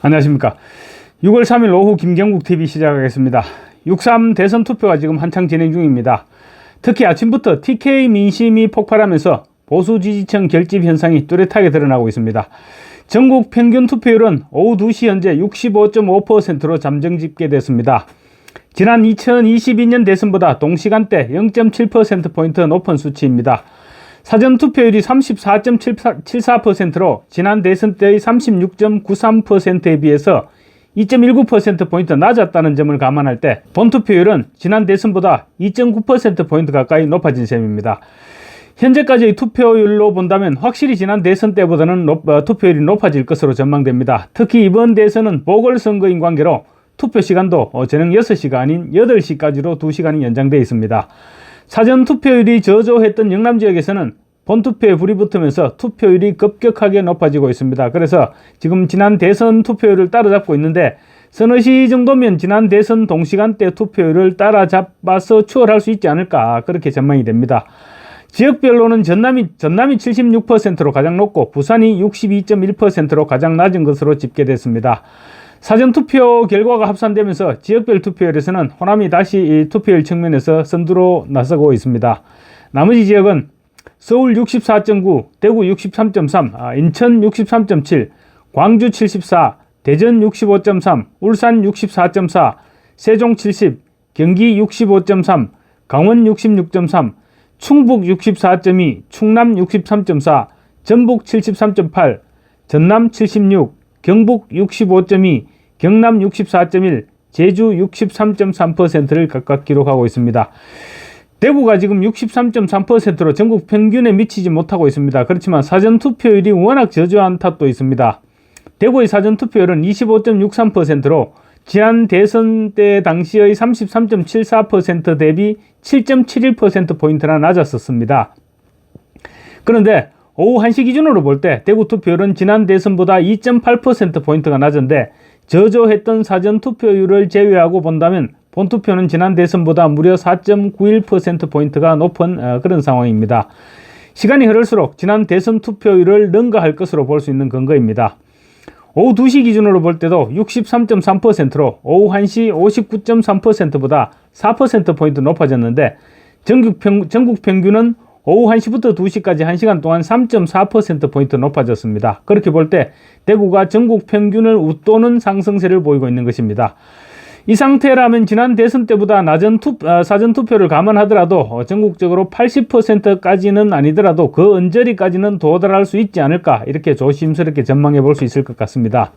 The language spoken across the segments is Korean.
안녕하십니까. 6월 3일 오후 김경국 TV 시작하겠습니다. 6.3 대선 투표가 지금 한창 진행 중입니다. 특히 아침부터 TK 민심이 폭발하면서 보수 지지층 결집 현상이 뚜렷하게 드러나고 있습니다. 전국 평균 투표율은 오후 2시 현재 65.5%로 잠정 집계됐습니다. 지난 2022년 대선보다 동시간대 0.7%포인트 높은 수치입니다. 사전투표율이 34.74%로 지난 대선 때의 36.93%에 비해서 2.19%포인트 낮았다는 점을 감안할 때 본투표율은 지난 대선보다 2.9%포인트 가까이 높아진 셈입니다. 현재까지의 투표율로 본다면 확실히 지난 대선 때보다는 투표율이 높아질 것으로 전망됩니다. 특히 이번 대선은 보궐선거인 관계로 투표 시간도 저녁 6시가 아닌 8시까지로 2시간이 연장되어 있습니다. 사전투표율이 저조했던 영남 지역에서는 본투표에 불이 붙으면서 투표율이 급격하게 높아지고 있습니다. 그래서 지금 지난 대선 투표율을 따라잡고 있는데 서너시 정도면 지난 대선 동시간대 투표율을 따라잡아서 추월할 수 있지 않을까, 그렇게 전망이 됩니다. 지역별로는 전남이 76%로 가장 높고 부산이 62.1%로 가장 낮은 것으로 집계됐습니다. 사전투표 결과가 합산되면서 지역별 투표율에서는 호남이 다시 투표율 측면에서 선두로 나서고 있습니다. 나머지 지역은 서울 64.9, 대구 63.3, 인천 63.7, 광주 74, 대전 65.3, 울산 64.4, 세종 70, 경기 65.3, 강원 66.3, 충북 64.2, 충남 63.4, 전북 73.8, 전남 76, 경북 65.2, 경남 64.1, 제주 63.3%를 각각 기록하고 있습니다. 대구가 지금 63.3%로 전국 평균에 미치지 못하고 있습니다. 그렇지만 사전투표율이 워낙 저조한 탓도 있습니다. 대구의 사전투표율은 25.63%로 지난 대선 때 당시의 33.74% 대비 7.71%포인트나 낮았었습니다. 그런데 오후 1시 기준으로 볼 때 대구 투표율은 지난 대선보다 2.8%포인트가 낮은데 저조했던 사전투표율을 제외하고 본다면 본투표는 지난 대선보다 무려 4.91%포인트가 높은 그런 상황입니다. 시간이 흐를수록 지난 대선 투표율을 능가할 것으로 볼 수 있는 근거입니다. 오후 2시 기준으로 볼 때도 63.3%로 오후 1시 59.3%보다 4%포인트 높아졌는데 전국 평균은 오후 1시부터 2시까지 1시간 동안 3.4%포인트 높아졌습니다. 그렇게 볼 때 대구가 전국 평균을 웃도는 상승세를 보이고 있는 것입니다. 이 상태라면 지난 대선 때보다 낮은 사전투표를 감안하더라도 전국적으로 80%까지는 아니더라도 그 언저리까지는 도달할 수 있지 않을까, 이렇게 조심스럽게 전망해 볼 수 있을 것 같습니다.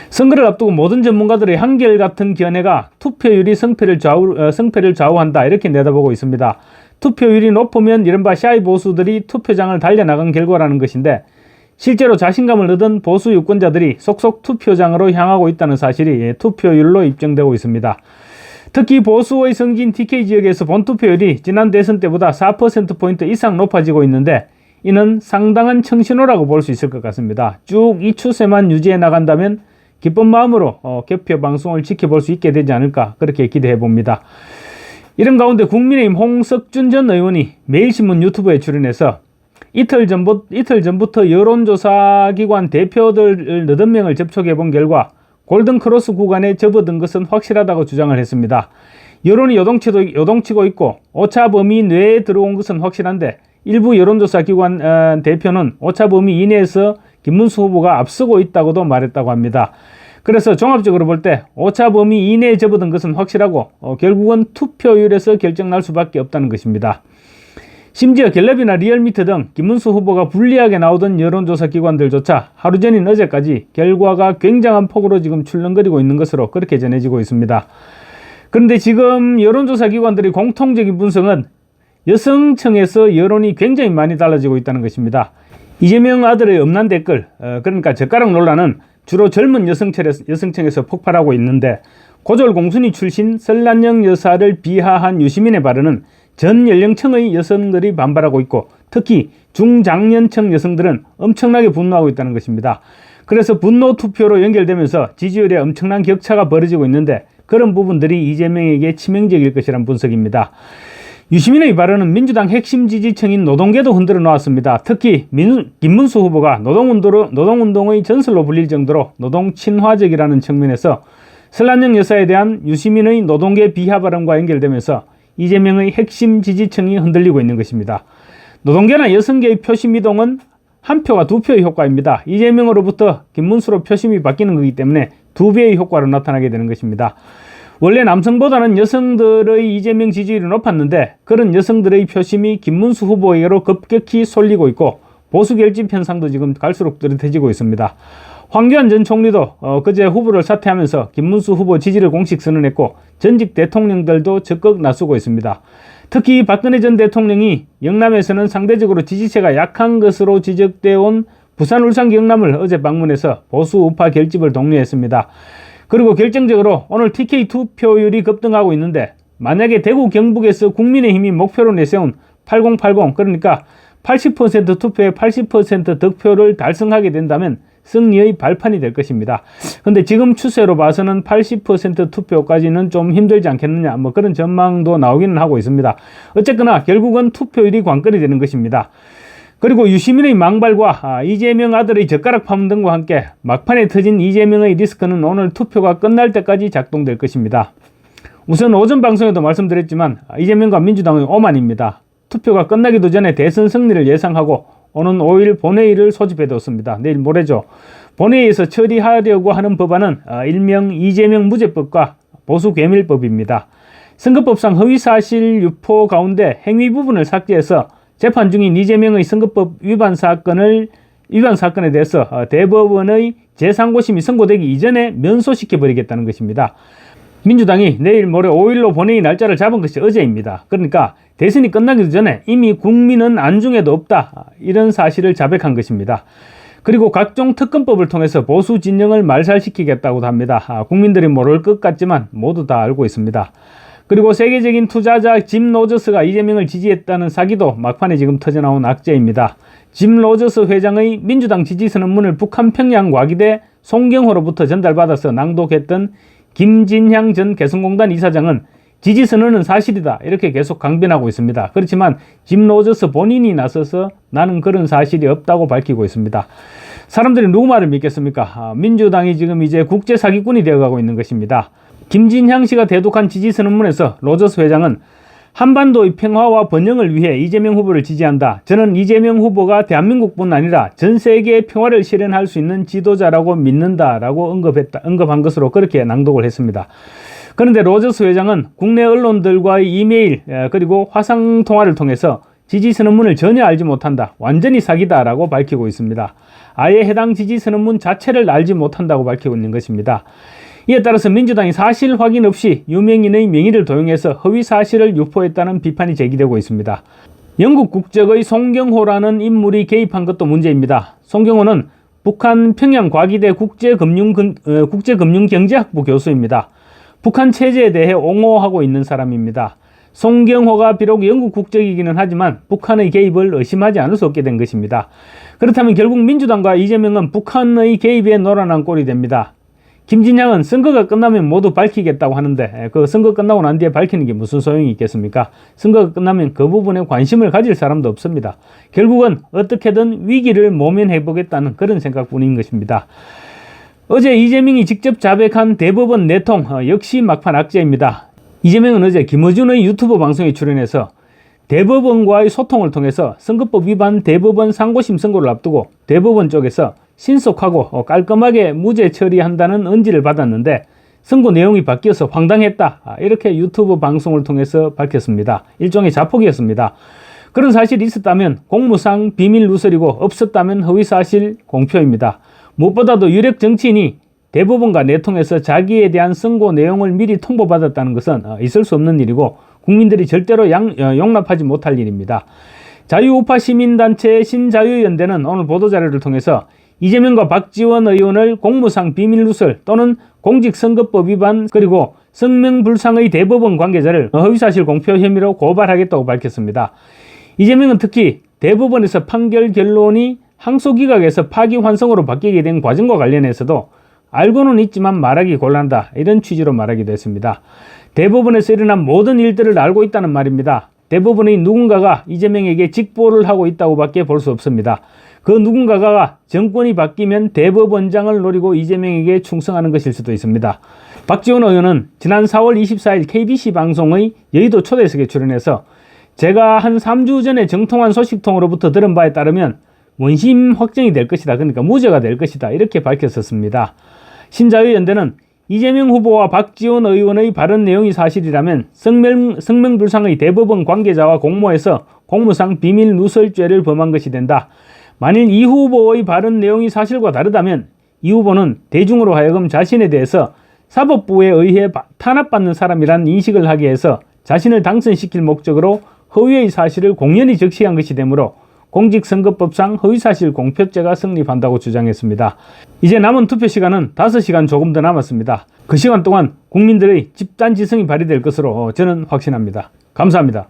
선거를 앞두고 모든 전문가들의 한결같은 견해가 투표율이 성패를 좌우한다, 이렇게 내다보고 있습니다. 투표율이 높으면 이른바 샤이 보수들이 투표장을 달려나간 결과라는 것인데 실제로 자신감을 얻은 보수 유권자들이 속속 투표장으로 향하고 있다는 사실이 투표율로 입증되고 있습니다. 특히 보수의 성지인 TK 지역에서 본투표율이 지난 대선 때보다 4%포인트 이상 높아지고 있는데 이는 상당한 청신호라고 볼 수 있을 것 같습니다. 쭉 이 추세만 유지해 나간다면 기쁜 마음으로 개표 방송을 지켜볼 수 있게 되지 않을까, 그렇게 기대해 봅니다. 이런 가운데 국민의힘 홍석준 전 의원이 매일신문 유튜브에 출연해서 이틀 전부터 여론조사기관 대표들 80명을 접촉해 본 결과 골든크로스 구간에 접어든 것은 확실하다고 주장을 했습니다. 여론이 요동치고 있고 오차 범위 내에 들어온 것은 확실한데 일부 여론조사기관 대표는 오차 범위 이내에서 김문수 후보가 앞서고 있다고도 말했다고 합니다. 그래서 종합적으로 볼 때 오차 범위 이내에 접어든 것은 확실하고 결국은 투표율에서 결정날 수밖에 없다는 것입니다. 심지어 갤럽이나 리얼미터 등 김문수 후보가 불리하게 나오던 여론조사 기관들조차 하루 전인 어제까지 결과가 굉장한 폭으로 지금 출렁거리고 있는 것으로 그렇게 전해지고 있습니다. 그런데 지금 여론조사 기관들의 공통적인 분석은 여성층에서 여론이 굉장히 많이 달라지고 있다는 것입니다. 이재명 아들의 음란 댓글, 그러니까 젓가락 논란은 주로 젊은 여성층에서 폭발하고 있는데 고졸공순이 출신 설란영 여사를 비하한 유시민의 발언은 전 연령층의 여성들이 반발하고 있고 특히 중장년층 여성들은 엄청나게 분노하고 있다는 것입니다. 그래서 분노 투표로 연결되면서 지지율에 엄청난 격차가 벌어지고 있는데 그런 부분들이 이재명에게 치명적일 것이라는 분석입니다. 유시민의 발언은 민주당 핵심 지지층인 노동계도 흔들어 놓았습니다. 특히 김문수 후보가 노동운동의 전설로 불릴 정도로 노동 친화적이라는 측면에서 설란영 여사에 대한 유시민의 노동계 비하 발언과 연결되면서 이재명의 핵심 지지층이 흔들리고 있는 것입니다. 노동계나 여성계의 표심 이동은 한 표가 두 표의 효과입니다. 이재명으로부터 김문수로 표심이 바뀌는 것이기 때문에 두 배의 효과로 나타나게 되는 것입니다. 원래 남성보다는 여성들의 이재명 지지율이 높았는데 그런 여성들의 표심이 김문수 후보에게로 급격히 쏠리고 있고 보수 결집 현상도 지금 갈수록 뚜렷해지고 있습니다. 황교안 전 총리도 그제 후보를 사퇴하면서 김문수 후보 지지를 공식 선언했고 전직 대통령들도 적극 나서고 있습니다. 특히 박근혜 전 대통령이 영남에서는 상대적으로 지지세가 약한 것으로 지적되어 온 부산, 울산, 경남을 어제 방문해서 보수 우파 결집을 독려했습니다. 그리고 결정적으로 오늘 TK 투표율이 급등하고 있는데 만약에 대구 경북에서 국민의힘이 목표로 내세운 8080 그러니까 80% 투표에 80% 득표를 달성하게 된다면 승리의 발판이 될 것입니다. 근데 지금 추세로 봐서는 80% 투표까지는 좀 힘들지 않겠느냐 뭐 그런 전망도 나오기는 하고 있습니다. 어쨌거나 결국은 투표율이 관건이 되는 것입니다. 그리고 유시민의 망발과 이재명 아들의 젓가락 파문 등과 함께 막판에 터진 이재명의 리스크는 오늘 투표가 끝날 때까지 작동될 것입니다. 우선 오전 방송에도 말씀드렸지만 이재명과 민주당의 오만입니다. 투표가 끝나기도 전에 대선 승리를 예상하고 오는 5일 본회의를 소집해뒀습니다. 내일 모레죠. 본회의에서 처리하려고 하는 법안은 일명 이재명 무죄법과 보수괴밀법입니다. 선거법상 허위사실 유포 가운데 행위 부분을 삭제해서 재판 중인 이재명의 선거법 위반 사건에 대해서 대법원의 제3고심이 선고되기 이전에 면소시켜버리겠다는 것입니다. 민주당이 내일 모레 5일로 본회의 날짜를 잡은 것이 어제입니다. 그러니까 대선이 끝나기도 전에 이미 국민은 안중에도 없다 이런 사실을 자백한 것입니다. 그리고 각종 특검법을 통해서 보수 진영을 말살시키겠다고도 합니다. 국민들이 모를 것 같지만 모두 다 알고 있습니다. 그리고 세계적인 투자자 짐 로저스가 이재명을 지지했다는 사기도 막판에 지금 터져나온 악재입니다. 짐 로저스 회장의 민주당 지지선언문을 북한 평양 과기대 송경호로부터 전달받아서 낭독했던 김진향 전 개성공단 이사장은 지지선언은 사실이다 이렇게 계속 강변하고 있습니다. 그렇지만 짐 로저스 본인이 나서서 나는 그런 사실이 없다고 밝히고 있습니다. 사람들이 누구 말을 믿겠습니까? 민주당이 지금 이제 국제사기꾼이 되어가고 있는 것입니다. 김진향 씨가 대독한 지지선언문에서 로저스 회장은 한반도의 평화와 번영을 위해 이재명 후보를 지지한다. 저는 이재명 후보가 대한민국뿐 아니라 전 세계의 평화를 실현할 수 있는 지도자라고 믿는다라고 언급한 것으로 그렇게 낭독을 했습니다. 그런데 로저스 회장은 국내 언론들과의 이메일 그리고 화상통화를 통해서 지지선언문을 전혀 알지 못한다. 완전히 사기다라고 밝히고 있습니다. 아예 해당 지지선언문 자체를 알지 못한다고 밝히고 있는 것입니다. 이에 따라서 민주당이 사실 확인 없이 유명인의 명의를 도용해서 허위 사실을 유포했다는 비판이 제기되고 있습니다. 영국 국적의 송경호라는 인물이 개입한 것도 문제입니다. 송경호는 북한 평양 과기대 국제금융경제학부 교수입니다. 북한 체제에 대해 옹호하고 있는 사람입니다. 송경호가 비록 영국 국적이기는 하지만 북한의 개입을 의심하지 않을 수 없게 된 것입니다. 그렇다면 결국 민주당과 이재명은 북한의 개입에 놀아난 꼴이 됩니다. 김진향은 선거가 끝나면 모두 밝히겠다고 하는데 그 선거 끝나고 난 뒤에 밝히는 게 무슨 소용이 있겠습니까? 선거가 끝나면 그 부분에 관심을 가질 사람도 없습니다. 결국은 어떻게든 위기를 모면해보겠다는 그런 생각뿐인 것입니다. 어제 이재명이 직접 자백한 대법원 내통 역시 막판 악재입니다. 이재명은 어제 김어준의 유튜브 방송에 출연해서 대법원과의 소통을 통해서 선거법 위반 대법원 상고심 선고를 앞두고 대법원 쪽에서 신속하고 깔끔하게 무죄 처리한다는 언지를 받았는데 선고 내용이 바뀌어서 황당했다 이렇게 유튜브 방송을 통해서 밝혔습니다. 일종의 자폭이었습니다. 그런 사실이 있었다면 공무상 비밀 누설이고 없었다면 허위사실 공표입니다. 무엇보다도 유력 정치인이 대법원과 내통해서 자기에 대한 선고 내용을 미리 통보받았다는 것은 있을 수 없는 일이고 국민들이 절대로 용납하지 못할 일입니다. 자유우파 시민단체 신자유연대는 오늘 보도자료를 통해서 이재명과 박지원 의원을 공무상 비밀누설 또는 공직선거법 위반 그리고 성명불상의 대법원 관계자를 허위사실 공표 혐의로 고발하겠다고 밝혔습니다. 이재명은 특히 대법원에서 판결 결론이 항소기각에서 파기환송으로 바뀌게 된 과정과 관련해서도 알고는 있지만 말하기 곤란하다 이런 취지로 말하기도 했습니다. 대법원에서 일어난 모든 일들을 알고 있다는 말입니다. 대부분의 누군가가 이재명에게 직보를 하고 있다고 밖에 볼 수 없습니다. 그 누군가가 정권이 바뀌면 대법원장을 노리고 이재명에게 충성하는 것일 수도 있습니다. 박지원 의원은 지난 4월 24일 KBC 방송의 여의도 초대석에 출연해서 제가 한 3주 전에 정통한 소식통으로부터 들은 바에 따르면 원심 확정이 될 것이다. 그러니까 무죄가 될 것이다. 이렇게 밝혔었습니다. 신자유연대는 이재명 후보와 박지원 의원의 발언 내용이 사실이라면 성명불상의 대법원 관계자와 공모해서 공무상 비밀 누설죄를 범한 것이 된다. 만일 이 후보의 발언 내용이 사실과 다르다면 이 후보는 대중으로 하여금 자신에 대해서 사법부에 의해 탄압받는 사람이란 인식을 하게 해서 자신을 당선시킬 목적으로 허위의 사실을 공연히 적시한 것이 되므로 공직선거법상 허위사실 공표죄가 성립한다고 주장했습니다. 이제 남은 투표 시간은 5시간 조금 더 남았습니다. 그 시간 동안 국민들의 집단지성이 발휘될 것으로 저는 확신합니다. 감사합니다.